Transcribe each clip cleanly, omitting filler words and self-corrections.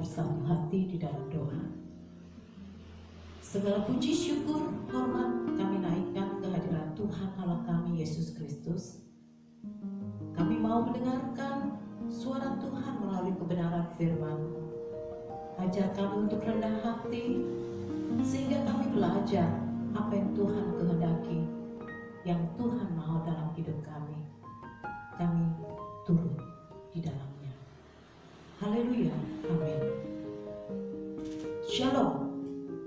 bersatu hati di dalam doa. Segala puji, syukur, hormat kami naikkan kehadiran Tuhan Allah kami Yesus Kristus. Kami mau mendengarkan suara Tuhan melalui kebenaran firman-Mu. Ajar kami untuk rendah hati, sehingga kami belajar apa yang Tuhan kehendaki, yang Tuhan mau dalam hidup kami. Kami turut di dalamnya. Haleluya, amin. Shalom.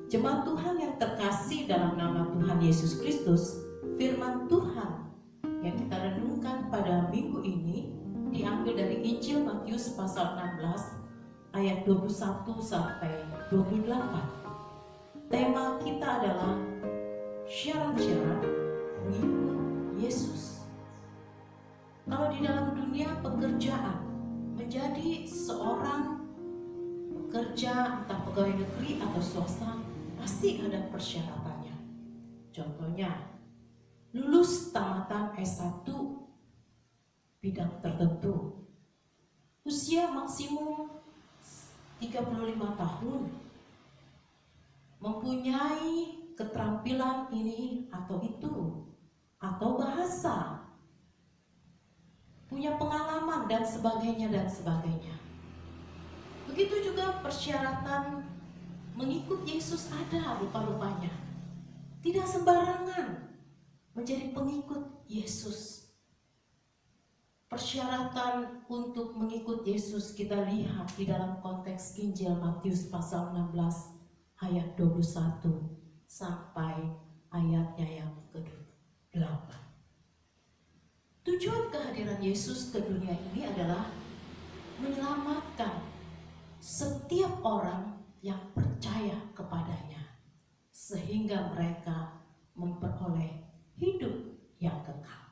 Jemaat Tuhan yang terkasih dalam nama Tuhan Yesus Kristus, firman Tuhan yang kita renungkan pada minggu ini diambil dari Injil Matius pasal 16 ayat 21 sampai 28. Tema kita adalah syarat-syarat mengikut Yesus. Kalau di dalam dunia pekerjaan, menjadi seorang pekerja entah pegawai negeri atau swasta, pasti ada persyaratannya. Contohnya, lulus tamatan S1 bidang tertentu, usia maksimum 35 tahun, mempunyai keterampilan ini atau itu, atau bahasa, punya pengalaman dan sebagainya dan sebagainya. Begitu juga persyaratan mengikut Yesus ada rupa-rupanya. Tidak sembarangan menjadi pengikut Yesus. Persyaratan untuk mengikut Yesus kita lihat di dalam konteks Injil Matius pasal 16 ayat 21 sampai ayatnya yang ke-8. Tujuan kehadiran Yesus ke dunia ini adalah menyelamatkan setiap orang yang percaya kepadanya, sehingga mereka memperoleh hidup yang kekal.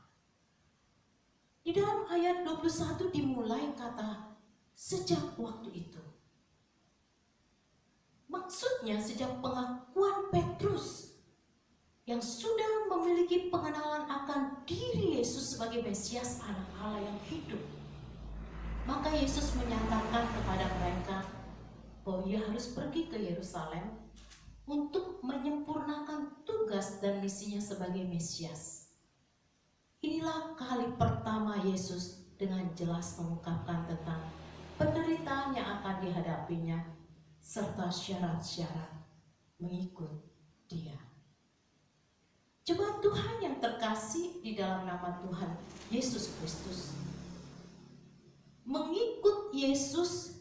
Di dalam ayat 21 dimulai kata sejak waktu itu. Maksudnya sejak pengakuan Petrus yang sudah memiliki pengenalan akan diri Yesus sebagai Mesias anak Allah yang hidup. Maka Yesus menyatakan kepada mereka bahwa ia harus pergi ke Yerusalem untuk menyempurnakan tugas dan misinya sebagai Mesias. Inilah kali pertama Yesus dengan jelas mengungkapkan tentang penderitaan yang akan dihadapinya serta syarat-syarat mengikut Dia. Jemaat Tuhan yang terkasih di dalam nama Tuhan Yesus Kristus, mengikut Yesus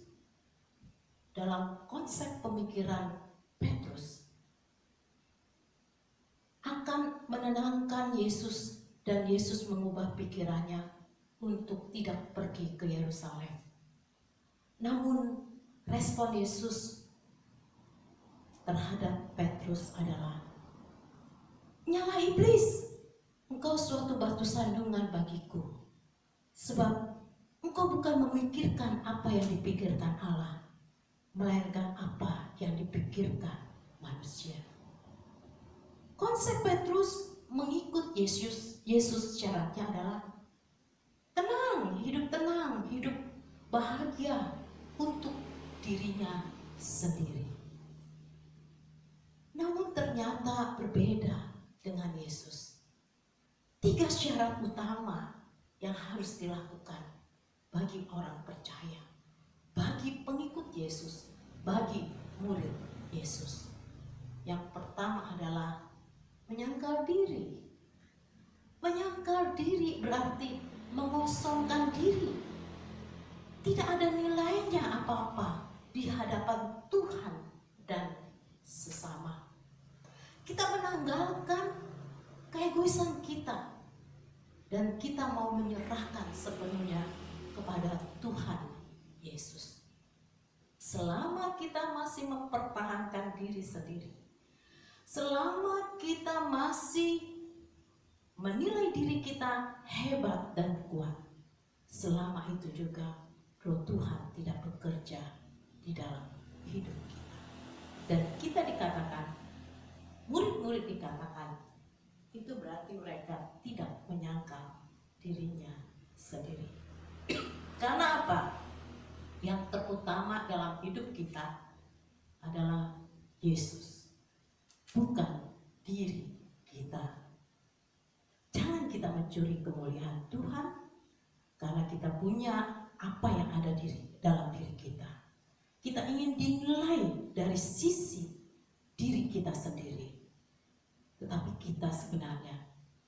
dalam konsep pemikiran Petrus akan menenangkan Yesus, dan Yesus mengubah pikirannya untuk tidak pergi ke Yerusalem. Namun respon Yesus terhadap Petrus adalah, "Nyala iblis, engkau suatu batu sandungan bagiku, sebab engkau bukan memikirkan apa yang dipikirkan Allah, melainkan apa yang dipikirkan manusia." Konsep Petrus mengikut Yesus syaratnya adalah tenang, hidup bahagia untuk dirinya sendiri. Namun ternyata berbeda dengan Yesus. 3 syarat utama yang harus dilakukan bagi orang percaya, bagi pengikut Yesus, bagi murid Yesus. Yang pertama adalah menyangkal diri. Menyangkal diri berarti mengosongkan diri. Tidak ada nilainya apa-apa di hadapan Tuhan dan sesama. Kita menanggalkan keegoisan kita dan kita mau menyerahkan sepenuhnya kepada Tuhan Yesus. Selama kita masih mempertahankan diri sendiri, selama kita masih menilai diri kita hebat dan kuat, selama itu juga Roh Tuhan tidak bekerja di dalam hidup kita. Dan kita dikatakan, murid-murid dikatakan, itu berarti mereka tidak menyangkal dirinya sendiri. Karena apa? Yang terutama utama dalam hidup kita adalah Yesus, bukan diri kita. Jangan kita mencuri kemuliaan Tuhan karena kita punya apa yang ada dalam diri kita. Kita ingin dinilai dari sisi diri kita sendiri, tetapi kita sebenarnya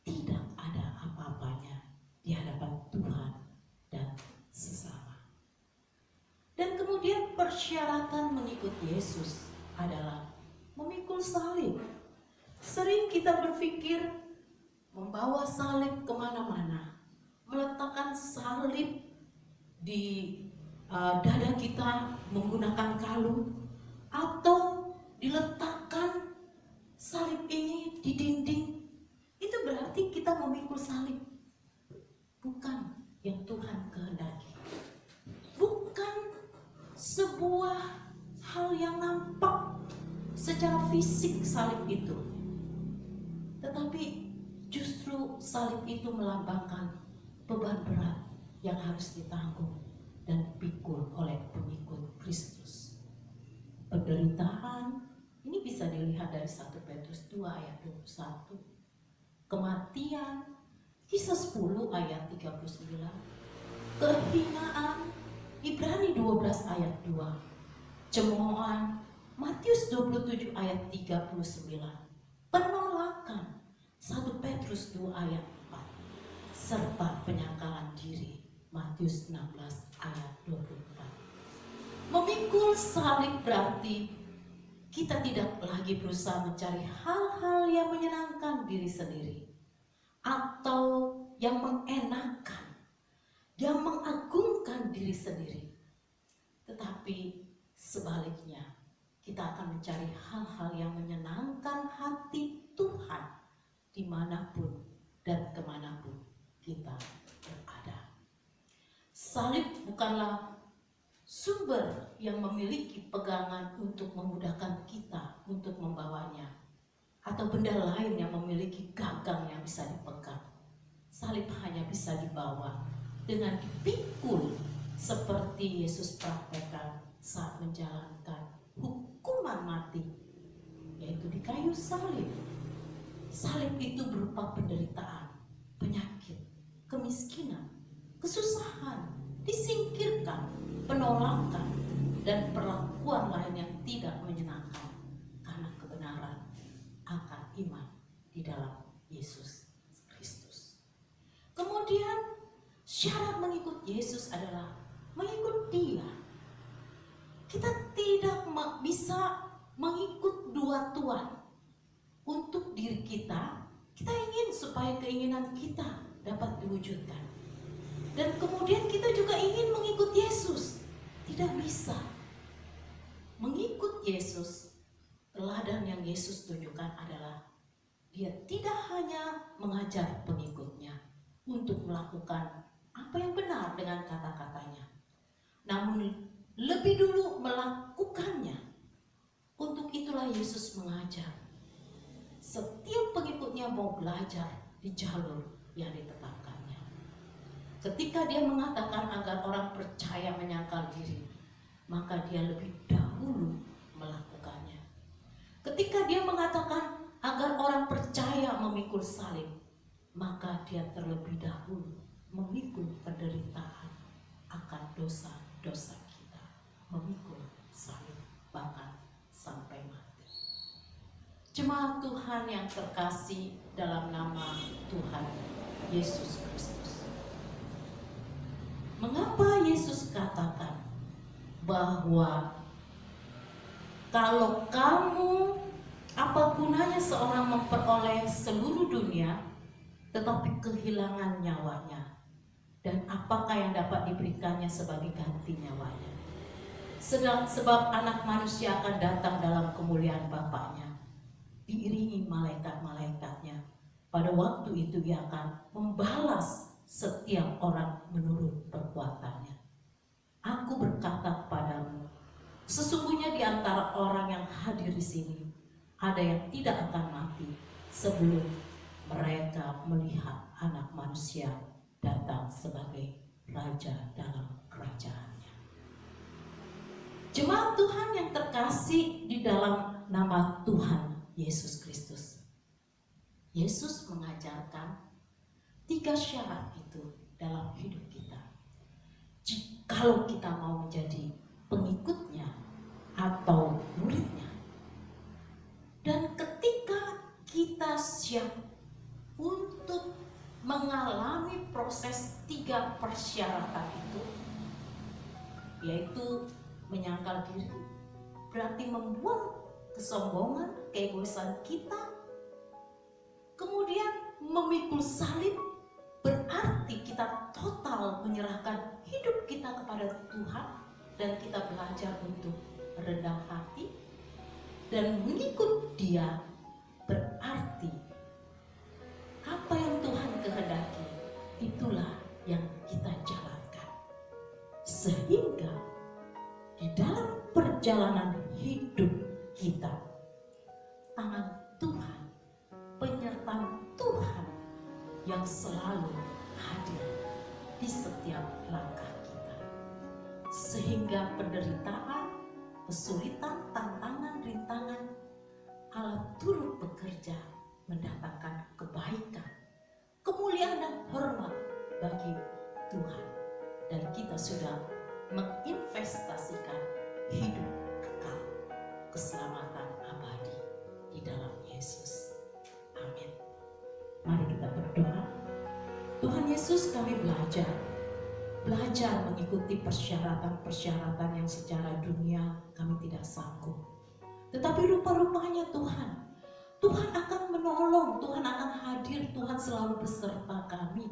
tidak ada apa-apanya di hadapan Tuhan dan sesama. Dan kemudian persyaratan mengikut Yesus adalah memikul salib. Sering kita berpikir membawa salib kemana-mana, meletakkan salib di dada kita menggunakan kalung, atau diletakkan salib ini di dinding. Itu berarti kita memikul salib. Bukan yang Tuhan kehendaki. Bukan sebuah hal yang nampak secara fisik salib itu, tetapi justru salib itu melambangkan beban berat yang harus ditanggung dan dipikul oleh pengikut Kristus. Penderitaan ini bisa dilihat dari 1 Petrus 2 ayat 21. Kematian, Kisah 10 ayat 39. Kehinaan, Ibrani 12 ayat 2. Cemoohan, Matius 27 ayat 39. Penolakan, 1 Petrus 2 ayat 4. Serta penyangkalan diri, Matius 16 ayat 24. Memikul salib berarti kita tidak lagi berusaha mencari hal-hal yang menyenangkan diri sendiri atau yang mengenakan, yang mengagungkan diri sendiri. Tetapi sebaliknya, kita akan mencari hal-hal yang menyenangkan hati Tuhan dimanapun dan kemanapun kita berada. Salib bukanlah sumber yang memiliki pegangan untuk memudahkan kita untuk membawanya, atau benda lain yang memiliki gagang yang bisa dipegang. Salib hanya bisa dibawa dengan dipikul seperti Yesus praktekkan saat menjalankan hukuman mati, yaitu di kayu salib. Salib itu berupa penderitaan, penyakit, kemiskinan, kesusahan, disingkirkan, penolakan, dan perlakuan lain yang tidak menyenangkan karena kebenaran akan iman di dalam Yesus Kristus. Kemudian syarat mengikut Yesus adalah mengikut Dia. Kita tidak bisa mengikut dua tuan. Untuk diri kita, kita ingin supaya keinginan kita dapat diwujudkan. Dan kemudian kita juga ingin mengikut Yesus. Tidak bisa. Mengikut Yesus, teladan yang Yesus tunjukkan adalah Dia tidak hanya mengajar pengikutnya untuk melakukan apa yang benar dengan kata-katanya, namun lebih dulu melakukannya. Untuk itulah Yesus mengajar. Setiap pengikutnya mau belajar di jalur yang ditetapkannya. Ketika Dia mengatakan agar orang percaya menyangkal diri, maka Dia lebih dahulu melakukannya. Ketika Dia mengatakan agar orang percaya memikul salib, maka Dia terlebih dahulu memikul penderitaan akan dosa-dosa kita, memikul salib bahkan sampai mati. Jemaat Tuhan yang terkasih dalam nama Tuhan Yesus Kristus. Mengapa Yesus katakan bahwa kalau kamu, apa gunanya seorang memperoleh seluruh dunia tetapi kehilangan nyawanya, dan apakah yang dapat diberikannya sebagai ganti nyawanya? Sebab Anak Manusia akan datang dalam kemuliaan Bapaknya, diiringi malaikat-malaikatnya. Pada waktu itu Ia akan membalas setiap orang menurut perbuatannya. Aku berkata kepadamu, sesungguhnya di antara orang yang hadir di sini ada yang tidak akan mati sebelum mereka melihat Anak Manusia datang sebagai Raja dalam kerajaannya. Jemaat Tuhan yang terkasih di dalam nama Tuhan Yesus Kristus, Yesus mengajarkan 3 syarat itu dalam hidup kita. Jikalau kita mau menjadi pengikutnya atau muridnya. Dan ketika kita siap untuk mengalami proses 3 persyaratan itu, yaitu menyangkal diri, berarti membuang kesombongan, keegoisan kita. Kemudian memikul salib, berarti kita total menyerahkan hidup kita kepada Tuhan, dan kita belajar untuk rendah hati. Dan mengikut Dia berarti apa yang Tuhan kehendaki, itulah yang kita jalankan. Sehingga di dalam perjalanan hidup kita, tangan Tuhan, penyertaan Tuhan yang selalu hadir di setiap langkah kita. Sehingga penderitaan, kesulitan, tantangan, rintangan, Allah turut bekerja mendatangkan kebaikan, kemuliaan dan hormat bagi Tuhan. Dan kita sudah menginvestasikan hidup kekal, keselamatan abadi di dalam Yesus. Amin. Mari kita berdoa. Tuhan Yesus, kami belajar mengikuti persyaratan-persyaratan yang secara dunia kami tidak sanggup. Tetapi rupa-rupanya Tuhan akan menolong, Tuhan akan hadir, Tuhan selalu beserta kami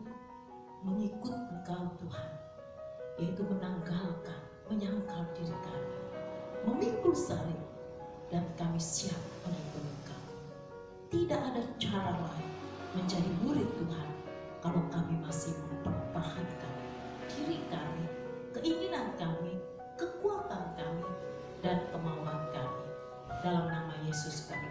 mengikut Engkau Tuhan, yaitu menyangkal diri kami, memikul salib, dan kami siap mengikut Engkau. Tidak ada cara lain menjadi murid Tuhan kalau kami masih mempertahankan diri kami, keinginan kami, kekuatan kami, dan kemauan kami. Dalam nama Yesus kami